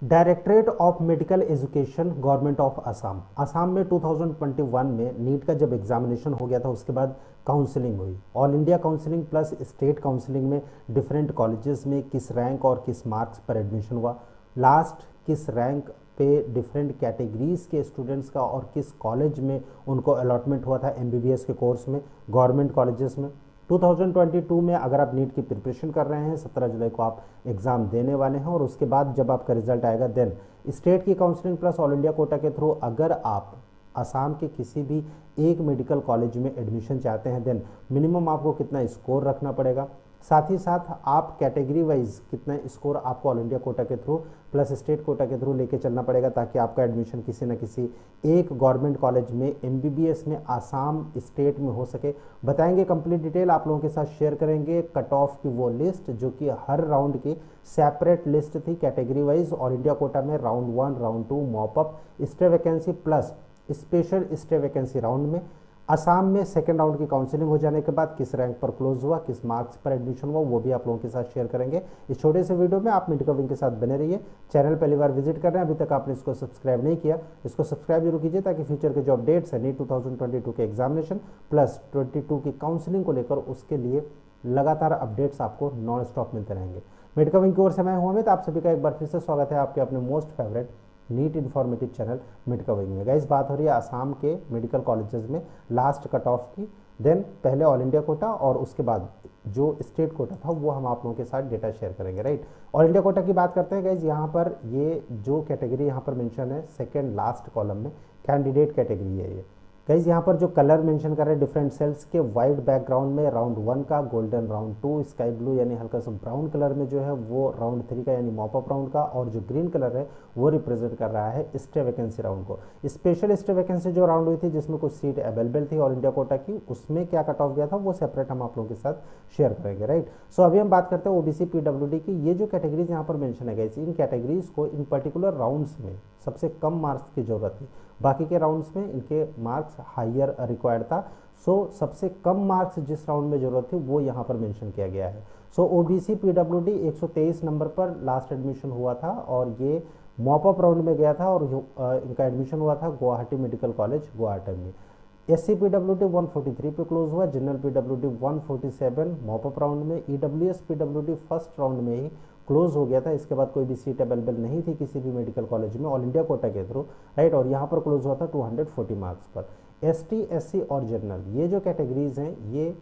Directorate of medical education government of Assam. Assam में 2021 में NEET का जब एग्जामिनेशन हो गया था उसके बाद काउंसलिंग हुई। All India counselling plus state counselling में डिफरेंट कॉलेजेस में किस रैंक और किस मार्क्स पर एडमिशन हुआ, लास्ट किस रैंक पे डिफरेंट कैटेगरीज के स्टूडेंट्स का और किस कॉलेज में उनको अलॉटमेंट हुआ था एमबीबीएस के कोर्स में गवर्नमेंट कॉलेजेस में। 2022 में अगर आप नीट की प्रिपरेशन कर रहे हैं, 17 जुलाई को आप एग्ज़ाम देने वाले हैं और उसके बाद जब आपका रिजल्ट आएगा देन स्टेट की counselling plus all India Kota के थ्रू अगर आप असम के किसी भी एक मेडिकल कॉलेज में एडमिशन चाहते हैं देन मिनिमम आपको कितना स्कोर रखना पड़ेगा, साथ ही साथ आप कैटेगरी वाइज कितना स्कोर आपको ऑल इंडिया कोटा के थ्रू प्लस स्टेट कोटा के थ्रू लेके चलना पड़ेगा ताकि आपका एडमिशन किसी न किसी एक गवर्नमेंट कॉलेज में एमबीबीएस में आसाम स्टेट में हो सके। बताएंगे कंप्लीट डिटेल आप लोगों के साथ शेयर करेंगे। कट ऑफ की वो लिस्ट जो कि हर राउंड की सेपरेट लिस्ट थी category wise. All India quota में round 1 round 2 mop up stray vacancy plus special stray vacancy round में असम में सेकेंड राउंड की काउंसलिंग हो जाने के बाद किस रैंक पर क्लोज हुआ, किस मार्क्स पर एडमिशन हुआ, वो भी आप लोगों के साथ शेयर करेंगे इस छोटे से वीडियो में। आप मेडिकल विंग के साथ बने रहिए। चैनल पहली बार विजिट कर रहे हैं, अभी तक आपने इसको सब्सक्राइब नहीं किया, इसको सब्सक्राइब जरूर कीजिए ताकि फ्यूचर के जो अपडेट्स है नीट 2022 के एग्जामिनेशन प्लस 22 की काउंसलिंग को लेकर उसके लिए लगातार अपडेट्स आपको नॉन स्टॉप मिलते रहेंगे। मेडिकल विंग की ओर से मैं हूं अमित, आप सभी का एक बार फिर से स्वागत है आपके अपने most favourite NEET informative channel medical wing में। गाइस बात हो रही है आसाम के मेडिकल कॉलेजेस में लास्ट कट ऑफ की, देन पहले ऑल इंडिया कोटा और उसके बाद जो स्टेट कोटा था वो हम आप लोगों के साथ डेटा शेयर करेंगे। राइट, ऑल इंडिया कोटा की बात करते हैं गाइस। यहाँ पर ये जो कैटेगरी यहाँ पर मेंशन है सेकेंड लास्ट कॉलम में कैंडिडेट कैटेगरी है ये। गाइज यहाँ पर जो कलर मेंशन कर रहे हैं डिफरेंट सेल्स के वाइट बैकग्राउंड में राउंड 1 का, गोल्डन राउंड 2, स्काई ब्लू यानी हल्का सा ब्राउन कलर में जो है वो राउंड 3 का यानी मॉपअप राउंड का, और जो ग्रीन कलर है वो रिप्रेजेंट कर रहा है स्टे वैकेंसी राउंड को। स्पेशल स्टे वैकेंसी जो राउंड हुई थी जिसमें कुछ सीट अवेलेबल थी ऑल इंडिया कोटा की, उसमें क्या कट ऑफ गया था वो सेपरेट हम आप लोगों के साथ शेयर करेंगे। राइट, सो अभी हम बात करते हैं ओबीसी पीडब्ल्यूडी की। ये जो कैटेगरीज यहाँ पर मेंशन है गाइस, इन कैटेगरीज को इन पर्टिकुलर राउंड्स में सबसे कम मार्क्स की जरूरत थी, बाकी के राउंड्स में इनके मार्क्स हायर रिक्वायर्ड था। सो सबसे कम मार्क्स जिस राउंड में जरूरत थी वो यहाँ पर मेंशन किया गया है। सो ओबीसी पीडब्ल्यूडी 123 नंबर पर लास्ट एडमिशन हुआ था और ये मॉपअप राउंड में गया था और इनका एडमिशन हुआ था गुवाहाटी मेडिकल कॉलेज गुवाहाटी में। एससी पीडब्ल्यूडी 143 पे क्लोज हुआ, जनरल पीडब्ल्यूडी 147 मॉपअप राउंड में, ईडब्ल्यूएस पीडब्ल्यूडी फर्स्ट राउंड में ही क्लोज हो गया था। इसके बाद कोई भी सीट अवेलेबल नहीं थी किसी भी मेडिकल कॉलेज में ऑल इंडिया कोटा के थ्रू। राइट, और यहाँ पर क्लोज हुआ था 240 मार्क्स पर। एसटी एससी और जनरल ये जो कैटेगरीज हैं ये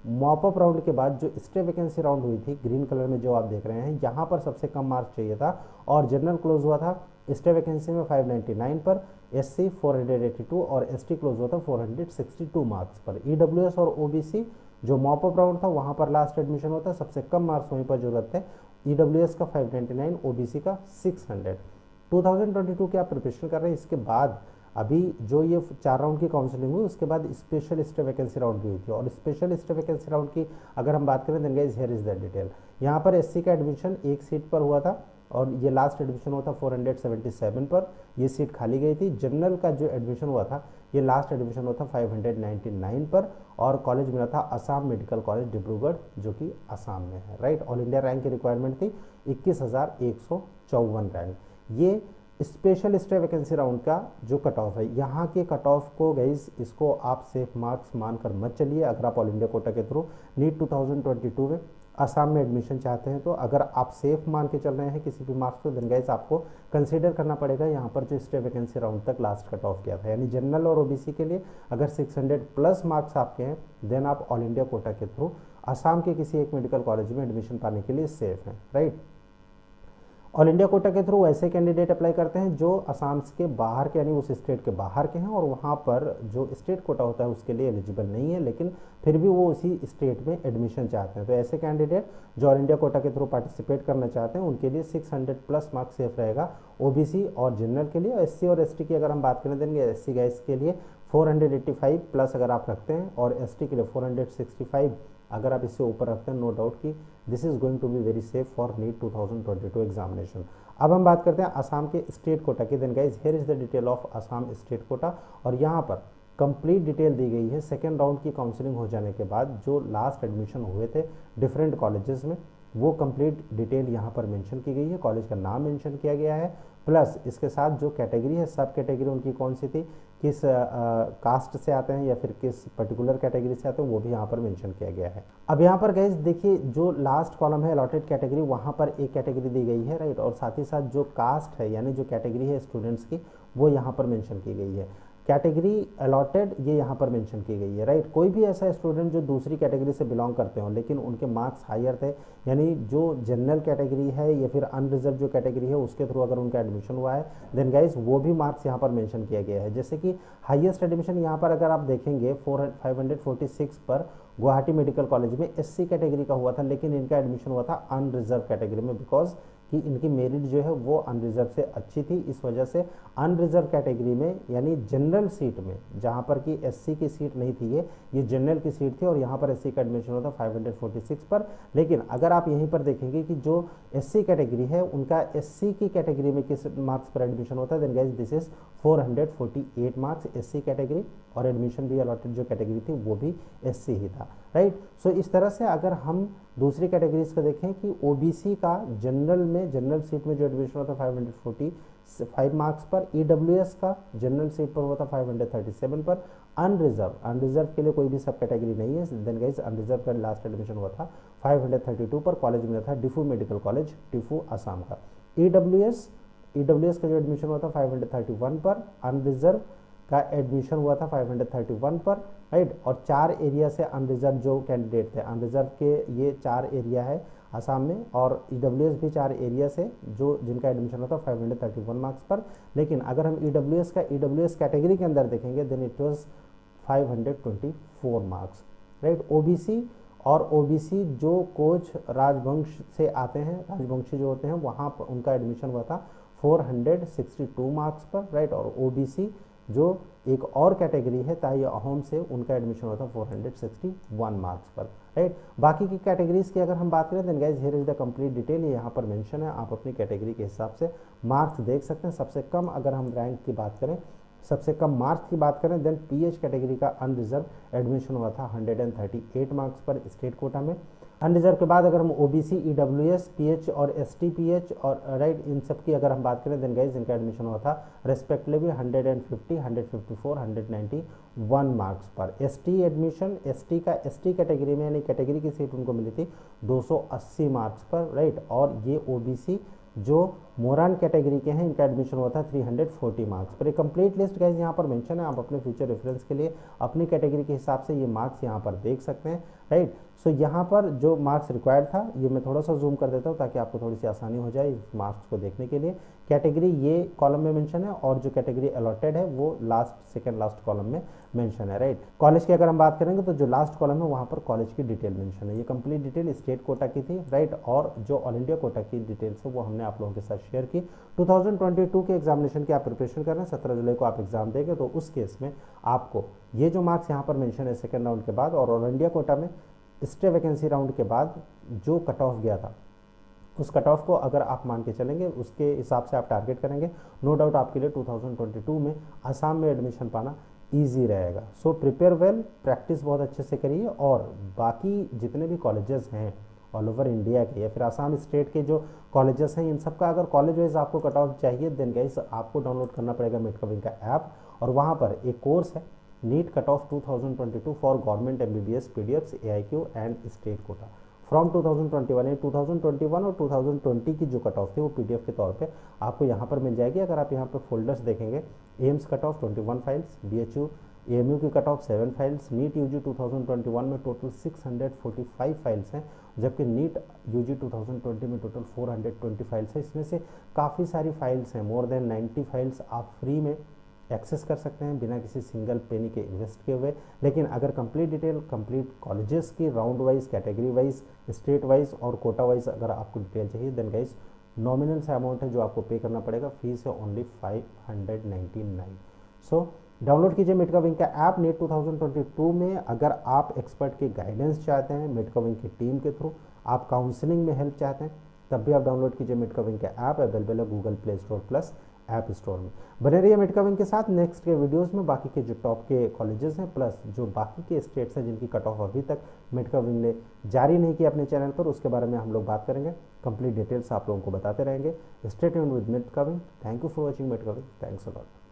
मॉपअप राउंड के बाद जो स्टे वैकेंसी राउंड हुई थी ग्रीन कलर में जो आप देख रहे हैं यहाँ पर सबसे कम मार्क्स चाहिए था और जनरल क्लोज हुआ था स्टे वैकेंसी में 599 पर, एससी 482 और एसटी क्लोज हुआ था 462 मार्क्स पर। ईडब्ल्यूएस और ओबीसी जो मॉपअप राउंड था वहाँ पर लास्ट एडमिशन होता है, सबसे कम मार्क्स वहीं पर जरूरत है। ईडब्ल्यूएस का 599, ओबीसी का 600। 2022 के आप प्रिपरेशन कर रहे हैं, इसके बाद अभी जो ये 4 राउंड की काउंसलिंग हुई उसके बाद स्पेशल स्टे वैकेंसी राउंड भी हुई थी और स्पेशल स्टे वैकेंसी राउंड की अगर हम बात करें then guys here is the detail. यहाँ पर एससी का एडमिशन एक सीट पर हुआ था और ये लास्ट एडमिशन हुआ था 477 पर, ये सीट खाली गई थी। जनरल का जो एडमिशन हुआ था ये लास्ट एडमिशन हुआ था 599 पर और कॉलेज मिला था असम मेडिकल कॉलेज डिब्रूगढ़ जो कि असम में है। राइट, ऑल इंडिया रैंक की रिक्वायरमेंट थी 21,154 रैंक। ये स्पेशल स्टे वैकेंसी राउंड का जो कट ऑफ है, यहाँ के कट ऑफ को गाइज इसको आप सेफ मार्क्स मानकर मत चलिए। अगर आप ऑल इंडिया कोटा के थ्रू नीट 2022 में असम में एडमिशन चाहते हैं तो अगर आप सेफ मान के चल रहे हैं किसी भी मार्क्स को देन गाइस आपको कंसीडर करना पड़ेगा यहाँ पर जो स्टे वैकेंसी राउंड तक लास्ट कट ऑफ किया था, यानी जनरल और ओबीसी के लिए अगर 600 प्लस मार्क्स आपके हैं देन आप ऑल इंडिया कोटा के थ्रू असम के किसी एक मेडिकल कॉलेज में एडमिशन पाने के लिए सेफ हैं। राइट, ऑल इंडिया कोटा के थ्रू ऐसे कैंडिडेट अप्लाई करते हैं जो असम के बाहर के यानी उस स्टेट के बाहर के हैं और वहाँ पर जो स्टेट कोटा होता है उसके लिए एलिजिबल नहीं है लेकिन फिर भी वो उसी स्टेट में एडमिशन चाहते हैं। तो ऐसे कैंडिडेट जो ऑल इंडिया कोटा के थ्रू पार्टिसिपेट करना चाहते हैं उनके लिए 600 प्लस मार्क्स सेफ रहेगा ओबीसी और जनरल के लिए। एससी और एसटी की अगर हम बात करें देंगे एससी गाइस के लिए 485 प्लस अगर आप रखते हैं और एसटी के लिए 465 अगर आप इससे ऊपर रखते हैं नो डाउट कि this is going to be very safe for NEET 2022 examination. अब हम बात करते हैं असम के स्टेट कोटा की। Then guys here is the detail of Assam state quota और यहाँ पर कंप्लीट डिटेल दी गई है सेकेंड राउंड की काउंसलिंग हो जाने के बाद जो लास्ट एडमिशन हुए थे डिफरेंट कॉलेजेस में वो कंप्लीट डिटेल यहाँ पर मेंशन की गई है, कॉलेज का नाम मेंशन किया गया है, प्लस इसके साथ जो कैटेगरी है, सब कैटेगरी उनकी कौन सी थी, किस कास्ट से आते हैं या फिर किस पर्टिकुलर कैटेगरी से आते हैं, वो भी यहाँ पर मेंशन किया गया है। अब यहाँ पर गाइस देखिए, जो लास्ट कॉलम है अलॉटेड कैटेगरी, वहाँ पर एक कैटेगरी दी गई है, राइट, और साथ ही साथ जो कास्ट है यानी जो कैटेगरी है स्टूडेंट्स की, वो यहाँ पर मेंशन की गई है। कैटेगरी अलॉटेड ये यहाँ पर मेंशन की गई है, राइट। कोई भी ऐसा स्टूडेंट जो दूसरी कैटेगरी से बिलोंग करते हो लेकिन उनके मार्क्स हायर थे, यानी जो जनरल कैटेगरी है या फिर अनरिजर्व जो कैटेगरी है उसके थ्रू अगर उनका एडमिशन हुआ है, देन गाइस वो भी मार्क्स यहाँ पर मेंशन किया गया है। जैसे कि हाईएस्ट एडमिशन यहाँ पर अगर आप देखेंगे 546 पर गुवाहाटी मेडिकल कॉलेज में एससी कैटेगरी का हुआ था, लेकिन इनका एडमिशन हुआ था अनरिजर्व कैटेगरी में, बिकॉज कि इनकी मेरिट जो है वो अनरिजर्व से अच्छी थी। इस वजह से अनरिजर्व कैटेगरी में यानी जनरल सीट में, जहाँ पर कि एससी की सीट नहीं थी, ये जनरल की सीट थी और यहाँ पर एससी का एडमिशन होता 546 पर। लेकिन अगर आप यहीं पर देखेंगे कि जो एससी कैटेगरी है उनका एससी की कैटेगरी में किस मार्क्स पर एडमिशन होता है, then guys this is 448 marks SC category, और एडमिशन भी अलॉटेड जो कैटेगरी थी वो भी एससी ही था, राइट। सो इस तरह से अगर हम दूसरी कैटेगरीज का देखें कि ओबीसी का जनरल सीट में जो एडमिशन होता है 545 मार्क्स पर, ईडब्ल्यूएस का जनरल सीट पर हुआ था 537 पर, अनरिजर्व के लिए कोई भी सब कैटेगरी नहीं है, देन गाइस अनरिजर्व का लास्ट एडमिशन हुआ था 532 पर, कॉलेज मिला था डिफू मेडिकल कॉलेज डिफू असम का। ईडब्ल्यूएस का जो एडमिशन हुआ था 531 पर, अनरिजर्व का एडमिशन हुआ था 531 पर, राइट। और 4 एरिया से अनरिजर्व जो कैंडिडेट थे, अनरिजर्व के ये 4 एरिया है असम में, और ईडब्ल्यूएस भी 4 एरिया से जो जिनका एडमिशन होता 531 मार्क्स पर। लेकिन अगर हम ईडब्ल्यूएस कैटेगरी के अंदर देखेंगे then it was 524 marks, right. OBC जो कोच राजवंश से आते हैं, राजवंशी जो होते हैं, वहाँ पर उनका एडमिशन हुआ था 462 मार्क्स पर, राइट। और ओबीसी जो एक और कैटेगरी है ताई अहोम से, उनका एडमिशन हुआ था 461 मार्क्स पर, राइट। बाकी की कैटेगरीज की अगर हम बात करें then guys here is the complete detail, ये यहाँ पर मेंशन है, आप अपनी कैटेगरी के हिसाब से मार्क्स देख सकते हैं। सबसे कम अगर हम रैंक की बात करें, सबसे कम मार्क्स की बात करें, देन पीएच कैटेगरी का अनरिजर्व एडमिशन हुआ था 138 मार्क्स पर स्टेट कोटा में। अनरिजर्व के बाद अगर हम ओबीसी, ईडब्ल्यूएस, पीएच और एसटी पीएच और राइट इन सब की अगर हम बात करें देन गाइस इनका एडमिशन हुआ था रेस्पेक्टिवली 150, 154, 191 मार्क्स पर। एसटी एडमिशन, एसटी कैटेगरी में यानी कैटेगरी की सीट उनको मिली थी 280 मार्क्स पर, राइट। और ये ओबीसी जो मोरान कैटेगरी के हैं इनका एडमिशन हुआ था 340 मार्क्स पर। एक कंप्लीट लिस्ट गाइस यहाँ पर मेंशन है, आप अपने फ्यूचर रेफरेंस के लिए अपनी कैटेगरी के हिसाब से ये मार्क्स यहाँ पर देख सकते हैं, राइट। सो यहाँ पर जो मार्क्स रिक्वायर्ड था, ये मैं थोड़ा सा जूम कर देता हूँ ताकि आपको थोड़ी सी आसानी हो जाए इस मार्क्स को देखने के लिए। कैटेगरी ये कॉलम में मेंशन है और जो कैटेगरी अलॉटेड है वो सेकेंड लास्ट कॉलम में मेंशन है, राइट। कॉलेज की अगर हम बात करेंगे तो जो लास्ट कॉलम है वहाँ पर कॉलेज की डिटेल मेंशन है। ये कंप्लीट डिटेल स्टेट कोटा की थी, राइट, और जो ऑल इंडिया कोटा की डिटेल्स है वो हमने आप लोगों के साथ शेयर की। 2022 के एग्जामिनेशन की आप प्रिपरेशन कर रहे हैं, 17 जुलाई को आप एग्जाम देंगे, तो उस केस में आपको ये जो मार्क्स यहाँ पर मेंशन है सेकेंड राउंड के बाद और ऑल इंडिया कोटा में स्टे वैकेंसी राउंड के बाद जो कट ऑफ गया था, उस कट ऑफ को अगर आप मान के चलेंगे उसके हिसाब से आप टारगेट करेंगे, नो डाउट आपके लिए 2022 में आसाम में एडमिशन पाना ईजी रहेगा। सो प्रिपेयर वेल, प्रैक्टिस बहुत अच्छे से करिए, और बाकी जितने भी कॉलेजेस हैं ऑल ओवर इंडिया के या फिर आसाम स्टेट के जो कॉलेजेस हैं, इन सब का अगर कॉलेज वाइज आपको कट ऑफ चाहिए देन गाइस आपको डाउनलोड करना पड़ेगा मेडकविंग का ऐप, और वहाँ पर एक कोर्स है NEET cut off 2022 for government MBBS PDFs AIQ and state quota from 2021 और 2020 की जो कट ऑफ थी वो पीडीएफ के तौर पे आपको यहाँ पर मिल जाएगी। अगर आप यहाँ पर फोल्डर्स देखेंगे, AIIMS cut off 21 files, BHU AMU की cut off 7 files, NEET UG 2021 में टोटल 645 फाइल्स हैं, जबकि नीट यूजी 2020 में टोटल 420 फाइल्स है। इसमें से काफ़ी सारी फाइल्स हैं, मोर देन 90 फाइल्स आप फ्री में एक्सेस कर सकते हैं बिना किसी सिंगल पेनी के इन्वेस्ट किए हुए। लेकिन अगर कंप्लीट डिटेल, कंप्लीट कॉलेजेस की round wise, category wise, state wise और कोटा वाइज अगर आपको डिटेल चाहिए देन गाइस नॉमिनल से अमाउंट है जो आपको पे करना पड़ेगा, फीस है ओनली 599। सो डाउनलोड कीजिए मेडकविंग का ऐप नीट 2022 में। अगर आप एक्सपर्ट की गाइडेंस चाहते हैं मेडकविंग की टीम के थ्रू, आप काउंसलिंग में हेल्प चाहते हैं, तब भी आप डाउनलोड कीजिए मेडका विंग का ऐप, अवेलेबल है Google play store plus app store में। बने रहिए मेडका विंग के साथ। नेक्स्ट के वीडियोस में बाकी के जो टॉप के कॉलेजेस हैं प्लस जो बाकी के स्टेट्स हैं जिनकी कट ऑफ अभी तक मेडका विंग ने जारी नहीं किया अपने चैनल पर, उसके बारे में हम लोग बात करेंगे। कंप्लीट डिटेल्स आप लोगों को बताते रहेंगे। Stay tuned with medical wing. Thank you for watching medical wing. Thanks a lot.